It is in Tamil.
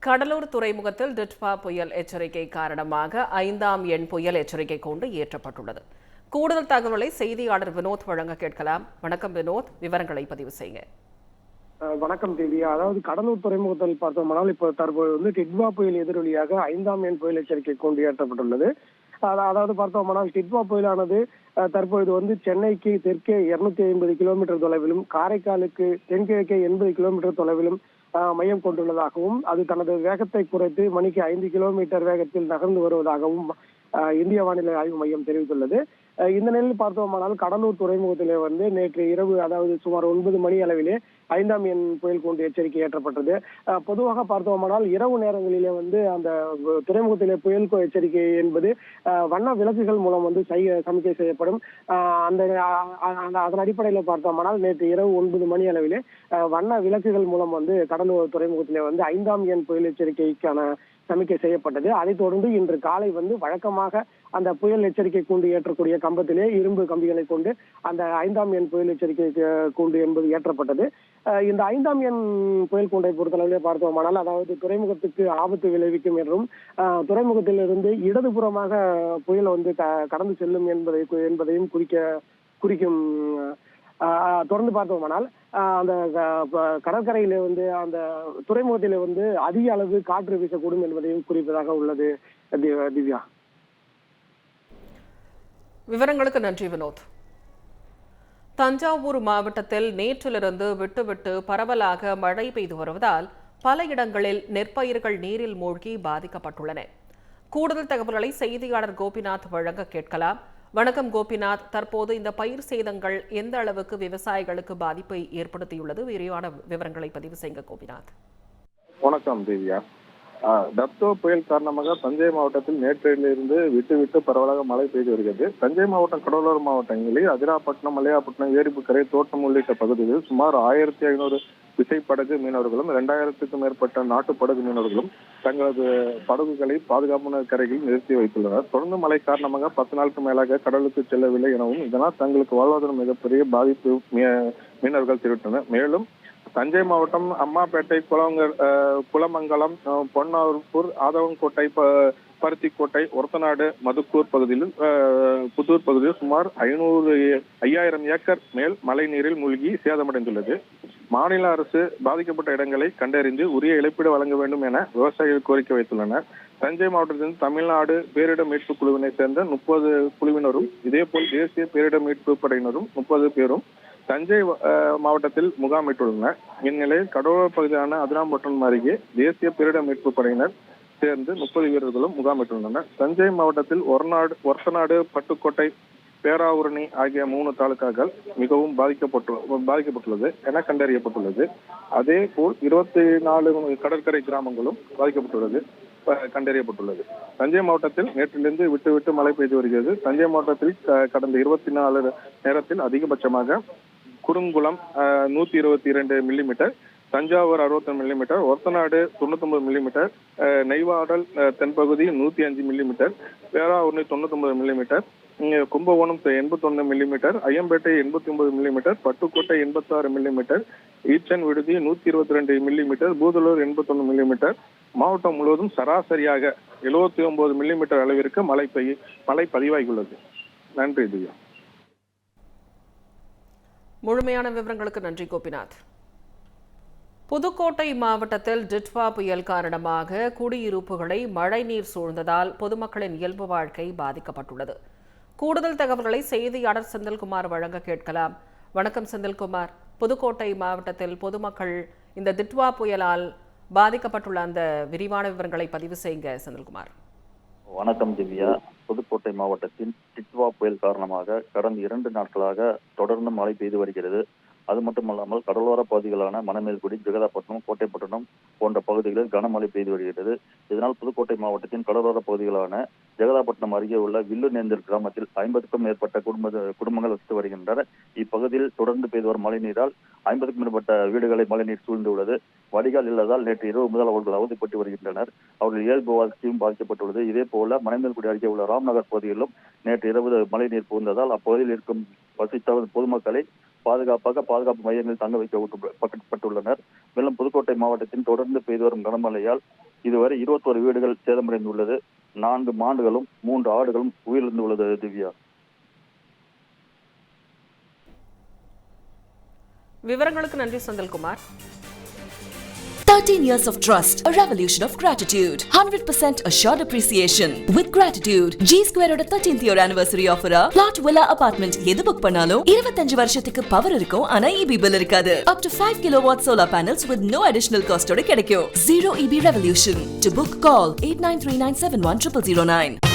கடலூர் துறைமுகத்தில் டிட்வா புயல் எச்சரிக்கை காரணமாக 5ஆம் எண் புயல் எச்சரிக்கை கூண்டு ஏற்றப்பட்டுள்ளது. கூடுதல் தகவலை செய்தியாளர் வினோத் வழங்க கேட்கலாம். வணக்கம் வினோத், விவரங்களை பதிவு செய்யுங்க. வணக்கம் தேவியா. அதாவது கடலூர் துறைமுகத்தில் பார்த்தோம்னால் இப்போ தற்போது டிட்வா புயல் எதிரொலியாக 5ஆம் எண் புயல் எச்சரிக்கை கூண்டு ஏற்றப்பட்டுள்ளது. அதாவது பார்த்தோம்னால் டிட்வா புயலானது தற்பொழுது சென்னைக்கு தெற்கே 250 கிலோமீட்டர் தொலைவிலும், காரைக்காலுக்கு தென்கிழக்கே 80 கிலோமீட்டர் தொலைவிலும் மையம் கொண்டுள்ளதாகவும், அது தனது வேகத்தை குறைத்து மணிக்கு 5 கிலோமீட்டர் வேகத்தில் நகர்ந்து வருவதாகவும் இந்திய வானிலை ஆய்வு மையம் தெரிவித்துள்ளது. இந்த நிலையில் பார்த்தோமானால் கடலூர் துறைமுகத்திலே நேற்று இரவு, அதாவது சுமார் 9 மணி அளவிலே 5ஆம் எண் புயல் கூண்டு எச்சரிக்கை ஏற்றப்பட்டது. பொதுவாக பார்த்தோமானால் இரவு நேரங்களிலே அந்த துறைமுகத்திலே புயல் எச்சரிக்கை என்பது வண்ண விளக்குகள் மூலம் சமிக்கை செய்யப்படும். அந்த அதன் அடிப்படையில் பார்த்தோமானால் நேற்று இரவு 9 மணி அளவிலே வண்ண விளக்குகள் மூலம் கடலூர் துறைமுகத்திலே 5ஆம் எண் புயல் எச்சரிக்கைக்கான சமிக்கை செய்யப்பட்டது. அதைத் தொடர்ந்து இன்று காலை வழக்கமாக அந்த புயல் எச்சரிக்கை கூண்டு ஏற்றக்கூடிய கம்பத்திலே இரும்பு கம்பிகளை கொண்டு அந்த 5ஆம் எண் புயல் எச்சரிக்கை கூண்டு என்பது ஏற்றப்பட்டது. இந்த 5ஆம் எண் புயல் கூண்டை பொறுத்தளவிலே பார்த்தோமானால், அதாவது துறைமுகத்துக்கு ஆபத்து விளைவிக்கும் என்றும், துறைமுகத்திலிருந்து இடதுபுறமாக புயல் கடந்து செல்லும் என்பதையும் குறிக்கும். தொடர்ந்து பார்த்தோமானால் அந்த கடற்கரையில அந்த துறைமுகத்திலே அதிக அளவு காற்று வீசக்கூடும் என்பதையும் குறிப்பதாக உள்ளது. திவ்யா, விவரங்களுக்கு நன்றி வினோத். தஞ்சாவூர் மாவட்டத்தில் நேற்றிலிருந்து விட்டுவிட்டு பரவலாக மழை பெய்து வருவதால் பல இடங்களில் நெற்பயிர்கள் நீரில் மூழ்கி பாதிக்கப்பட்டுள்ளன. கூடுதல் தகவல்களை செய்தியாளர் கோபிநாத் வழங்க கேட்கலாம். வணக்கம் கோபிநாத், தற்போது இந்த பயிர் சேதங்கள் எந்த அளவுக்கு விவசாயிகளுக்கு பாதிப்பை ஏற்படுத்தியுள்ளது? விரிவான விவரங்களை பதிவு செய்யுங்க கோபிநாத். வணக்கம் திவ்யா. டப்தோ புயல் காரணமாக தஞ்சை மாவட்டத்தில் நேற்றிலிருந்து விட்டு பரவலாக மழை பெய்து வருகிறது. தஞ்சை மாவட்டம், கடலோர மாவட்டங்களில் அதிராப்பட்டினம், மலையாப்பட்டினம், ஏரிப்புக்கரை, தோட்டம் உள்ளிட்ட பகுதிகளில் சுமார் 1500 விசைப்படகு மீனவர்களும் 2000க்கும் மேற்பட்ட நாட்டு படகு மீனவர்களும் தங்களது படகுகளை பாதுகாப்பான கரைகளில் நிறுத்தி வைத்துள்ளனர். தொடர்ந்து மழை காரணமாக 10 நாளுக்கு மேலாக கடலுக்கு செல்லவில்லை எனவும், இதனால் தங்களுக்கு வாழ்வாதாரம் மிகப்பெரிய பாதிப்பு மீனவர்கள் தெரிவித்தனர். மேலும் தஞ்சை மாவட்டம் அம்மாப்பேட்டை, குளமங்கலம், பொன்னார்பூர், ஆதவன்கோட்டை, பருத்திக்கோட்டை, ஒரத்தநாடு, மதுக்கூர் பகுதியில், புதூர் பகுதியில் சுமார் 5000 ஏக்கர் மேல் மழை நீரில் மூழ்கி சேதமடைந்துள்ளது. மாநில அரசு பாதிக்கப்பட்ட இடங்களை கண்டறிந்து உரிய இழப்பீடு வழங்க வேண்டும் என விவசாயிகள் கோரிக்கை வைத்துள்ளனர். தஞ்சை மாவட்டத்தில் தமிழ்நாடு பேரிடர் மீட்பு குழுவினை சேர்ந்த 30 குழுவினரும், இதேபோல் தேசிய பேரிடர் மீட்பு படையினரும் 30 பேரும் தஞ்சை மாவட்டத்தில் முகாமிட்டுள்ளனர். இந்நிலையில் கடலோர பகுதியான அதிராம்பட்டினம் அருகே தேசிய பேரிடர் மீட்பு படையினர் சேர்ந்து 30 வீரர்களும் முகாமிட்டுள்ளனர். தஞ்சை மாவட்டத்தில் ஒரத்தநாடு, பட்டுக்கோட்டை, பேராவூரணி ஆகிய 3 தாலுகாக்கள் மிகவும் பாதிக்கப்பட்டுள்ளது என கண்டறியப்பட்டுள்ளது. அதே போல் 24 கடற்கரை கிராமங்களும் கண்டறியப்பட்டுள்ளது. தஞ்சை மாவட்டத்தில் நேற்றிலிருந்து விட்டு மழை பெய்து வருகிறது. தஞ்சை மாவட்டத்தில் கடந்த 24 நேரத்தில் அதிகபட்சமாக Kurungulam 122 millimetre, Thanjavur 60 millimetre, Orathanadu 99 millimetre, Neivasal தென்பகுதி 105 millimetre, Peravurani 99 millimetre, Kumbakonam 81 millimetre, Ayyampettai 89 millimetre, Pattukkottai 86 millimetre, Echanvidudhi 122 millimetre, Budalur 81 millimetre. மாவட்டம் முழுவதும் சராசரியாக 79 மில்லிமீட்டர் அளவிற்கு மழை பதிவாகியுள்ளது. நன்றி திவ்யா. முழுமையான விவரங்களுக்கு நன்றி கோபிநாத். புதுக்கோட்டை மாவட்டத்தில் டிட்வா புயல் காரணமாக குடியிருப்புகளை மழைநீர் சூழ்ந்ததால் பொதுமக்களின் இயல்பு வாழ்க்கை பாதிக்கப்பட்டுள்ளது. கூடுதல் தகவல்களை செய்தியாளர் செந்தில்குமார் வழங்க கேட்கலாம். வணக்கம் செந்தில்குமார், புதுக்கோட்டை மாவட்டத்தில் பொதுமக்கள் இந்த டிட்வா புயலால் பாதிக்கப்பட்டுள்ள அந்த விரிவான விவரங்களை பதிவு செய்யுங்க செந்தில்குமார். வணக்கம் திவ்யா. புதுக்கோட்டை மாவட்டத்தில் டிட்வா புயல் காரணமாக கடந்த 2 நாட்களாக தொடர்ந்து மழை பெய்து வருகிறது. அது மட்டுமல்லாமல் கடலோர பகுதிகளான மணமேல்குடி, ஜெகதாப்பட்டினம், கோட்டைப்பட்டினம் போன்ற பகுதிகளில் கனமழை பெய்து வருகிறது. இதனால் புதுக்கோட்டை மாவட்டத்தின் கடலோர பகுதிகளான ஜெகதாப்பட்டினம் அருகே உள்ள வில்லுநேந்தர் கிராமத்தில் 50க்கும் மேற்பட்ட குடும்பங்கள் வசித்து வருகின்றனர். இப்பகுதியில் தொடர்ந்து பெய்து வரும் மழை நீரால் 50க்கும் மேற்பட்ட வீடுகளை மழைநீர் சூழ்ந்துள்ளது. வடிகால் இல்லாதால் நேற்று இரவு முதல் அவர்கள் அவதிப்பட்டு வருகின்றனர். அவர்கள் இயல்பு வாழ்க்கையும் பாதிக்கப்பட்டுள்ளது. இதே போல மணமேல்குடி அருகே உள்ள ராம்நகர் பகுதியிலும் நேற்று இரவு மழைநீர் புகுந்ததால் அப்பகுதியில் இருக்கும் வசித்த பொதுமக்களை பாதுகாப்பு மையங்களில் தங்க வைக்கப்பட்டுள்ளனர். மேலும் புதுக்கோட்டை மாவட்டத்தில் தொடர்ந்து பெய்து வரும் கனமழையால் இதுவரை 21 வீடுகள் சேதமடைந்துள்ளது. 4 மாடுகளும் 3 ஆடுகளும் உயிரிழந்துள்ளது. திவ்யா, விவரங்களுக்கு நன்றி Senthilkumar. 13 years of trust, a revolution of gratitude, 100% assured appreciation. With gratitude, G Square oda 13th year anniversary offer plot villa apartment எது புக் பண்ணாலும் 25 வருஷத்துக்கு பவர் இருக்கும். ஆனா EB bill இருக்காது. Up to 5 kilowatt solar panels with no additional cost ஓட கிடைக்கும். Zero EB revolution. To book, call 8939710009.